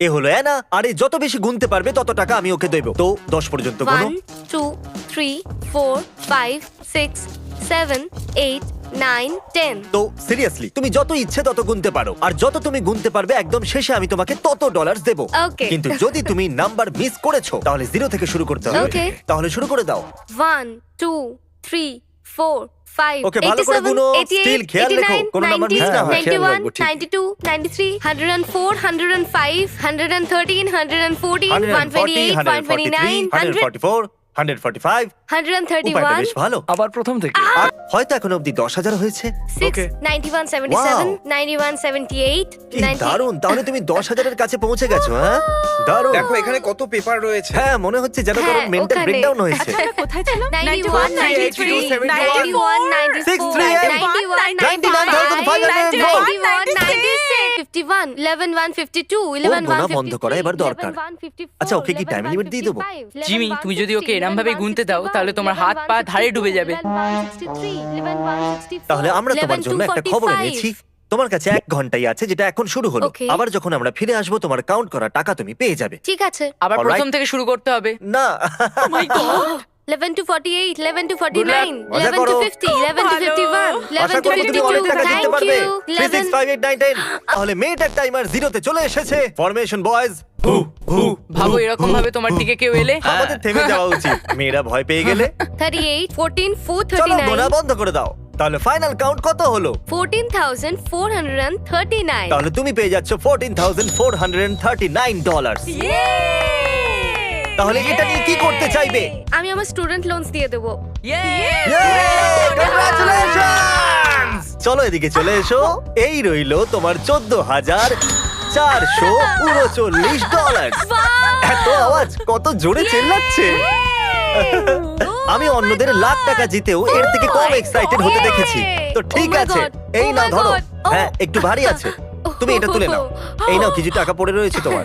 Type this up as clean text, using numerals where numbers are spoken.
এ হলো অ্যানা, আর এ যত বেশি গুনতে পারবে তত টাকা আমি ওকে দেবো। তো 10 পর্যন্ত গুনো। 1 2 3 4 5 6 7 8 9 10 তো সিরিয়াসলি তুমি যত ইচ্ছে তত গুনতে পারো, আর যত তুমি গুনতে পারবে একদম শেষে আমি তোমাকে তত ডলার দেবো। Okay. কিন্তু যদি তুমি নাম্বার মিস করেছো তাহলে 0 থেকে শুরু করতে হবে। Okay. তাহলে শুরু করে দাও। 1 2 3 4 5 Okay, ভালো করে গুনো। Still খেয়াল রেখো, কোনো number miss না হয়। খেয়াল 91 রাখবো, ঠিক। 92 93 104 105 113 114 128 129 144 145 উপায়টা বেশ 131 ভালো। আবার প্রথম থেকে। আর হয়তো এখন অব্দি 10,000 হয়েছে। 6 Okay. 91 77 Wow. 91 78 কি দারুণ, তাহলে তুমি 10,000 এর কাছে পৌঁছে গেছো। হ্যাঁ দারুণ। দেখো এখানে কত পেপার রয়েছে। হ্যাঁ মনে হচ্ছে যেন কারো হ্যাঁ, মেন্টাল ওখানে। ব্রেকডাউন হয়েছে। কোথায় ছিল 91 93 91 94 638 91 99,504 51 11 152 11 গোনা বন্ধ করা এবার দরকার। আচ্ছা, ওকে কি time limit দিয়ে দেবো? জিমি, তুমি যদি ওকে এরমভাবে গুনতে দাও, তাহলে তোমার হাত পা ধারে ডুবে যাবে। তাহলে আমরা তোমার জন্য একটা খবর এনেছি। তোমার কাছে 1 ঘন্টাই আছে, যেটা এখন শুরু হলো। Okay. আবার যখন আমরা ফিরে আসবো তোমার কাউন্ট করা টাকা তুমি পেয়ে যাবে। ঠিক আছে আবার Alright. প্রথম থেকে শুরু করতে হবে। না 11 to 48 11 to 49 মজা 11 করো। to 50 11 to 51 আশা 11 to করি তুমি অনেক 52 টাকা জিততে thank পারবে। you 11 3658910 তাহলে মেয়েটার টাইমার 0 তে চলে এসেছে। Formation boys. ভাবো এরকম ভাবে তোমার দিকে কেউ এলে। আমাদের থেমে যাওয়া উচিত। মেয়েরা ভয় পেয়ে গেলে 38 14 চলো 439 গোনা বন্ধ করে দাও। তাহলে ফাইনাল কাউন্ট কত হলো? 14,439 তাহলে তুমি পেয়ে যাচ্ছ $14,439 তাহলে এটা নিয়ে কি করতে চাইবে? আমি আমার স্টুডেন্ট লোনস দিয়ে দেবো Congratulations! চলো এদিকে চলে এসো। এই রইলো তোমার $14,439। এত আওয়াজ, কত জোরে চেল্লাচ্ছে। আমি অন্যদের লাখ টাকা জিতেও এর থেকে কম এক্সাইটেড হতে দেখেছি। তো ঠিক Oh my আছে, God! এই Oh নাও my ধরো। God! হ্যাঁ একটু ভারী আছে, তুমি এটা তুলে নাও। এই নাও, কিছু টাকা পড়ে রয়েছে তোমার।